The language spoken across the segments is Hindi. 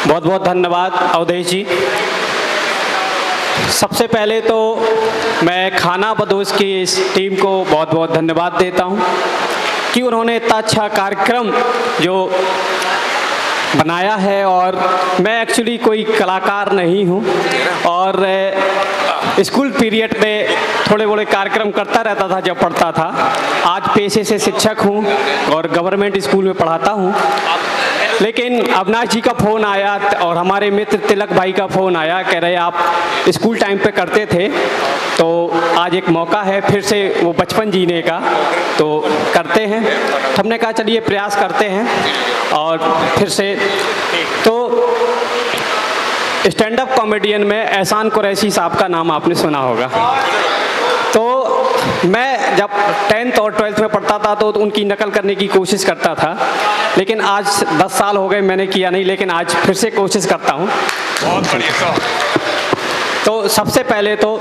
बहुत बहुत धन्यवाद अवधेश जी। सबसे पहले तो मैं खाना बदोश की इस टीम को बहुत बहुत धन्यवाद देता हूं कि उन्होंने इतना अच्छा कार्यक्रम जो बनाया है। और मैं एक्चुअली कोई कलाकार नहीं हूं और स्कूल पीरियड में थोड़े बड़े कार्यक्रम करता रहता था जब पढ़ता था। आज पेशे से शिक्षक हूं और गवर्नमेंट स्कूल में पढ़ाता हूं। लेकिन अविनाश जी का फ़ोन आया और हमारे मित्र तिलक भाई का फ़ोन आया, कह रहे आप स्कूल टाइम पे करते थे तो आज एक मौका है फिर से वो बचपन जीने का, तो करते हैं। तो हमने कहा चलिए प्रयास करते हैं और फिर से। तो स्टैंड अप कॉमेडियन में एहसान कुरैशी साहब का नाम आपने सुना होगा। तो मैं जब 10th और 12th में पढ़ता था तो उनकी नकल करने की कोशिश करता था, लेकिन आज 10 साल हो गए मैंने किया नहीं, लेकिन आज फिर से कोशिश करता हूँ। बहुत बढ़िया। तो सबसे पहले तो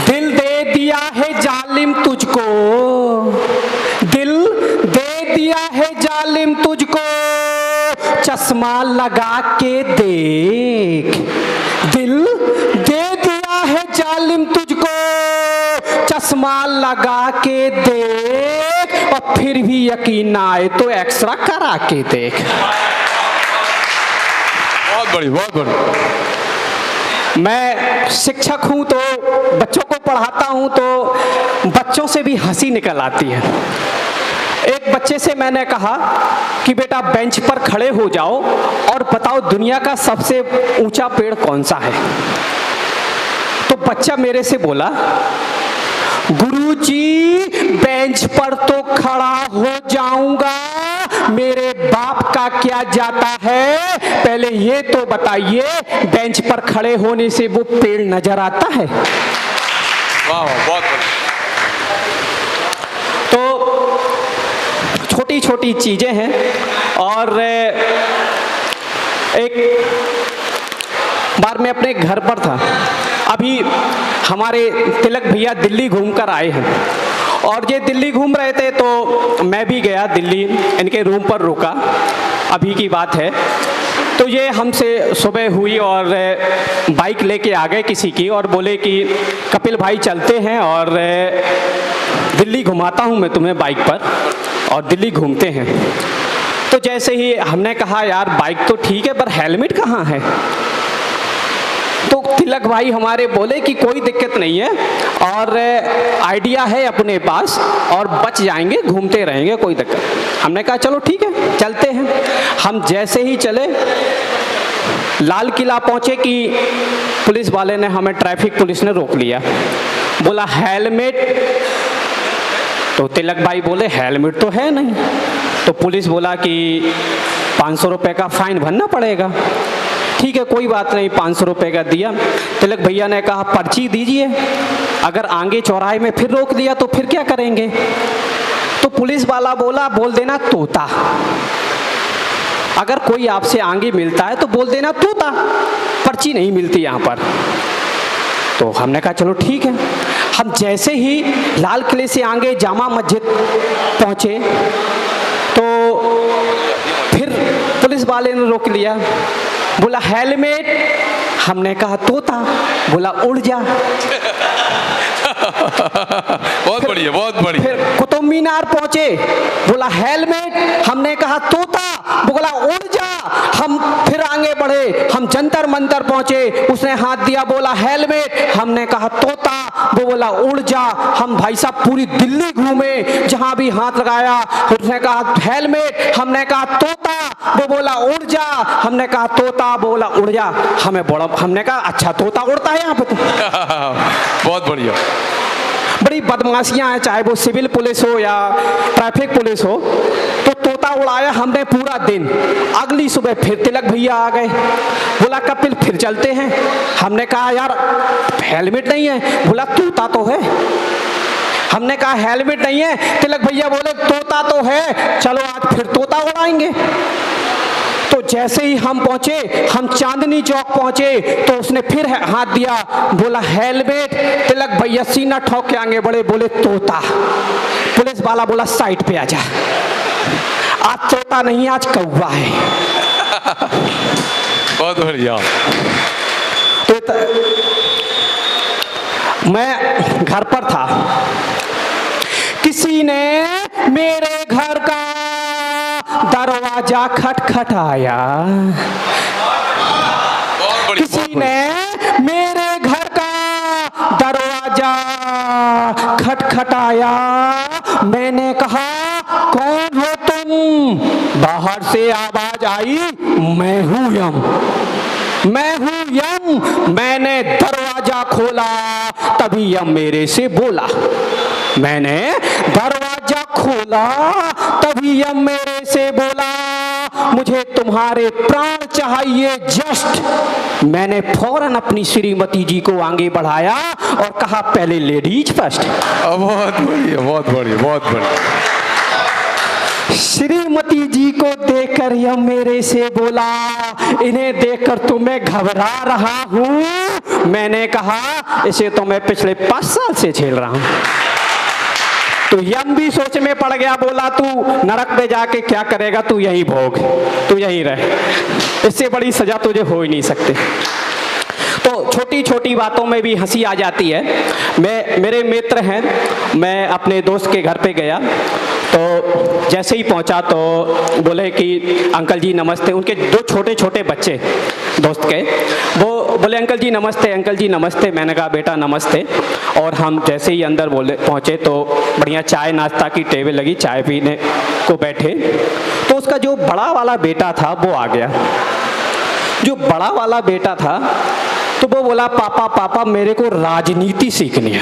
दिल दे दिया है जालिम तुझको, दिल दे दिया है जालिम तुझको, चश्मा लगा के देख। दिल दे दिया है जालिम तुझको, चश्मा लगा के देख, और फिर भी यकीन ना आए तो एक्सरा करा के देख। बहुत बढ़िया, बहुत बढ़िया। मैं शिक्षक हूं तो बच्चों को पढ़ाता हूं तो बच्चों से भी हंसी निकल आती है। एक बच्चे से मैंने कहा कि बेटा बेंच पर खड़े हो जाओ और बताओ दुनिया का सबसे ऊंचा पेड़ कौन सा है। तो बच्चा मेरे से बोला गुरुजी बेंच पर तो खड़ा हो जाऊंगा, मेरे बाप का क्या जाता है, पहले ये तो बताइए बेंच पर खड़े होने से वो पेड़ नजर आता है। वाह, बहुत बढ़िया। तो छोटी छोटी चीजें हैं। और एक बार मैं अपने घर पर था, अभी हमारे तिलक भैया दिल्ली घूमकर आए हैं और ये दिल्ली घूम रहे थे तो मैं भी गया दिल्ली, इनके रूम पर रुका, अभी की बात है। तो ये हमसे सुबह हुई और बाइक लेके आ गए किसी की और बोले कि कपिल भाई चलते हैं और दिल्ली घुमाता हूँ मैं तुम्हें बाइक पर और दिल्ली घूमते हैं। तो जैसे ही हमने कहा यार बाइक तो ठीक है पर हेलमेट कहाँ है, तो तिलक भाई हमारे बोले कि कोई दिक्कत नहीं है और आइडिया है अपने पास और बच जाएंगे, घूमते रहेंगे, कोई दिक्कत। हमने कहा चलो ठीक है चलते हैं। हम जैसे ही चले लाल किला पहुंचे कि पुलिस वाले ने हमें, ट्रैफिक पुलिस ने रोक लिया, बोला हेलमेट। तो तिलक भाई बोले हेलमेट तो है नहीं। तो पुलिस बोला कि 500 रुपये का फाइन भरना पड़ेगा। ठीक है कोई बात नहीं, 500 रुपये का दिया। तिलक भैया ने कहा पर्ची दीजिए, अगर आगे चौराहे में फिर रोक दिया तो फिर क्या करेंगे। तो पुलिस वाला बोला बोल देना तोता, अगर कोई आपसे आगे मिलता है तो बोल देना तोता, पर्ची नहीं मिलती यहाँ पर। तो हमने कहा चलो ठीक है। हम जैसे ही लाल किले से आगे जामा मस्जिद पहुँचे तो फिर पुलिस वाले ने रोक लिया, बोला हेलमेट। हमने कहा तोता, बोला उड़ जा। बहुत बढ़िया, बहुत बढ़िया। फिर कुतुब मीनार पहुंचे, बोला हेलमेट। हमने कहा तोता, बोला उड़ जा। हम फिर आगे बढ़े, हम जंतर मंतर पहुंचे, उसने हाथ दिया, बोला हेलमेट। हमने कहा तोता, वो बोला उड़ जा। हम भाई साहब पूरी दिल्ली घूमे, जहां भी हाथ लगाया उसने कहा हेलमेट। हमने कहा तोता, वो बोला उड़ जा। हमने कहा तोता, बोला उड़ जा। हमने कहा अच्छा तोता उड़ता है यहाँ पे तो। बहुत बढ़िया। बड़ी बदमाशियां हैं, चाहे वो सिविल पुलिस हो या ट्रैफिक पुलिस हो। तो तोता उड़ाया हमने पूरा दिन। अगली सुबह फिर तिलक भैया आ गए, बोला कपिल फिर चलते हैं। हमने कहा यार हेलमेट नहीं है, बोला तोता तो है। हमने कहा हेलमेट नहीं है, तिलक भैया बोले तोता तो है, चलो आज फिर तोता उड़ाएंगे। तो जैसे ही हम पहुंचे, हम चांदनी चौक पहुंचे तो उसने फिर हाथ दिया, बोला हेलमेट। तिलक भैया सीना ठोक के आगे बढ़े, बोले तोता। पुलिस वाला बोला साइड पे आ जा, आज तोता नहीं आज कौवा है। बहुत बढ़िया। तो मैं घर पर था, किसी ने मेरे घर का दरवाजा खटखटाया, किसी ने मेरे घर का दरवाजा खटखटाया। मैंने कहा कौन हो तुम? बाहर से आवाज आई, मैं हूं यम, मैं हूं यम। मैंने दरवाजा खोला, तभी यम मेरे से बोला। मैंने दरवाजा खोला, तभी यम मेरे से बोला, मुझे तुम्हारे प्राण चाहिए जस्ट। मैंने फौरन अपनी श्रीमती जी को आगे बढ़ाया और कहा पहले लेडीज फर्स्ट। बहुत बढ़िया, बहुत बढ़िया, बहुत बढ़िया। श्रीमती जी को देखकर यह मेरे से बोला, इन्हें देखकर तो मैं घबरा रहा हूं। मैंने कहा इसे तो मैं पिछले 5 साल से झेल रहा हूं। तो यम भी सोच में पड़ गया, बोला तू नरक में जाके क्या करेगा, तू यहीं भोग, तू यहीं रह, इससे बड़ी सजा तुझे हो ही नहीं सकती। तो छोटी छोटी बातों में भी हंसी आ जाती है। मेरे मित्र हैं, मैं अपने दोस्त के घर पे गया, तो जैसे ही पहुंचा तो बोले कि अंकल जी नमस्ते। उनके 2 छोटे छोटे बच्चे दोस्त के, वो बोले अंकल जी नमस्ते, अंकल जी नमस्ते। मैंने कहा बेटा नमस्ते। और हम जैसे ही अंदर पहुंचे तो बढ़िया चाय नाश्ता की टेबल लगी, चाय पीने को बैठे, तो उसका जो बड़ा वाला बेटा था वो आ गया। जो बड़ा वाला बेटा था तो वो बोला पापा पापा मेरे को राजनीति सीखनी है।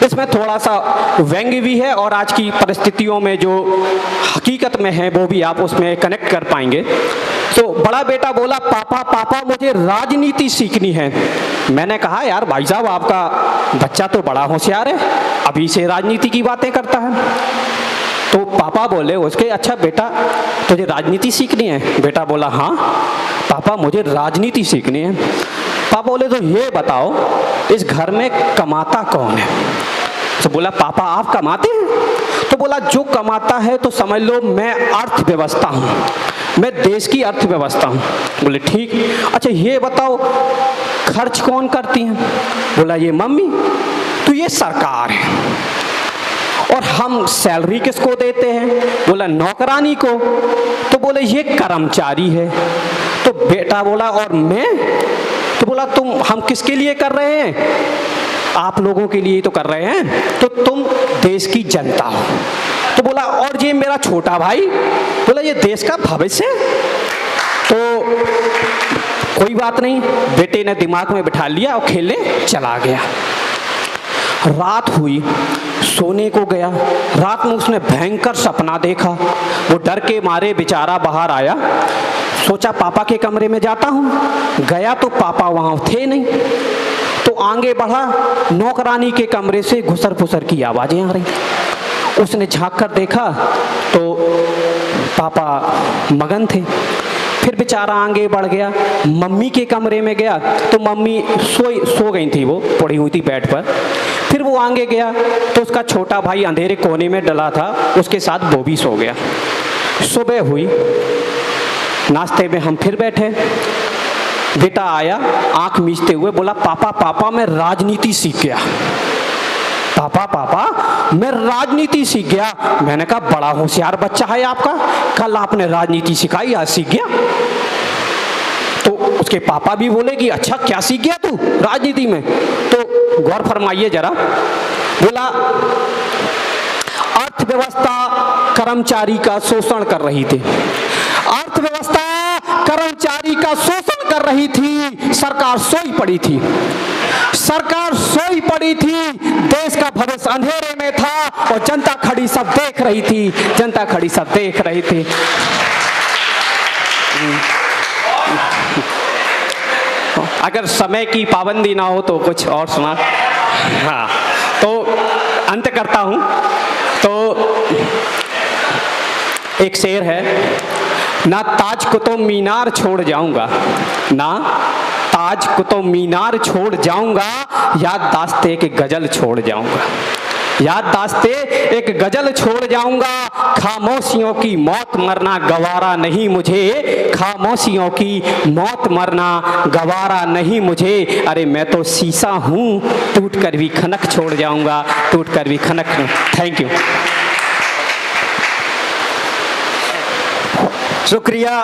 इसमें थोड़ा सा व्यंग्य भी है और आज की परिस्थितियों में जो हकीकत में है वो भी आप उसमें कनेक्ट कर पाएंगे। तो बड़ा बेटा बोला पापा पापा मुझे राजनीति सीखनी है। मैंने कहा यार भाई साहब आपका बच्चा तो बड़ा होशियार है, अभी से राजनीति की बातें करता है। तो पापा बोले उसके अच्छा बेटा तुझे राजनीति सीखनी है? बेटा बोला हाँ पापा मुझे राजनीति सीखनी है। पापा बोले तो ये बताओ इस घर में कमाता कौन है? तो बोला पापा आप कमाते हैं? तो बोला जो कमाता है तो समझ लो मैं अर्थव्यवस्था हूँ, मैं देश की अर्थव्यवस्था हूँ। बोले ठीक, अच्छा ये बताओ खर्च कौन करती है? बोला ये मम्मी। तो ये सरकार है। और हम सैलरी किसको देते हैं? बोला नौकरानी को। तो बोले ये कर्मचारी है। तो बेटा बोला और मैं? तो बोला हम किसके लिए कर रहे हैं? आप लोगों के लिए तो कर रहे हैं, तो तुम देश की जनता हो। तो बोला और ये मेरा छोटा भाई? बोला ये देश का भविष्य है। तो कोई बात नहीं, बेटे ने दिमाग में बिठा लिया और खेलने चला गया। रात हुई, सोने को गया। रात में उसने भयंकर सपना देखा। वो डर के मारे बेचारा बाहर आया, सोचा पापा के कमरे में जाता हूँ। गया तो पापा वहाँ थे नहीं। तो आगे बढ़ा, नौकरानी के कमरे से घुसर फुसर की आवाजें आ रही। उसने झांक कर देखा तो पापा मगन थे। फिर बेचारा आगे बढ़ गया, मम्मी के कमरे में गया तो मम्मी सो गई थी, वो पड़ी हुई थी बेड पर। फिर वो आगे गया तो उसका छोटा भाई अंधेरे कोने में डला था, उसके साथ वो भी सो गया। सुबह हुई, नाश्ते में हम फिर बैठे। बेटा आया आंख मीचते हुए, बोला पापा पापा मैं राजनीति सीख गया। पापा पापा मैं राजनीति सीख गया। मैंने कहा बड़ा होशियार बच्चा है आपका, कल आपने राजनीति सिखाई आज सीख गया। तो उसके पापा भी बोले कि अच्छा क्या सीख गया तू राजनीति में? तो गौर फरमाइए जरा। बोला अर्थव्यवस्था कर्मचारी का शोषण कर रही थी, अर्थव्यवस्था कर्मचारी का शोषण कर रही थी। सरकार सोई पड़ी थी, सरकार सोई पड़ी थी। देश का भविष्य अंधेरे में था और जनता खड़ी सब देख रही थी, जनता खड़ी सब देख रही थी। अगर समय की पाबंदी ना हो तो कुछ और सुना। हाँ, तो अंत करता हूं। तो एक शेर है, ना ताज कुतुब मीनार छोड़ जाऊंगा, ना ताज कुतुब मीनार छोड़ जाऊंगा, याद दास्ते के गजल छोड़ जाऊंगा। याददाश्ते एक गजल छोड़ जाऊंगा, खामोशियों की मौत मरना गवारा नहीं मुझे, खामोशियों की मौत मरना गवारा नहीं मुझे। अरे मैं तो शीशा हूँ, टूट कर भी खनक छोड़ जाऊंगा, टूट कर भी खनक। थैंक यू, शुक्रिया।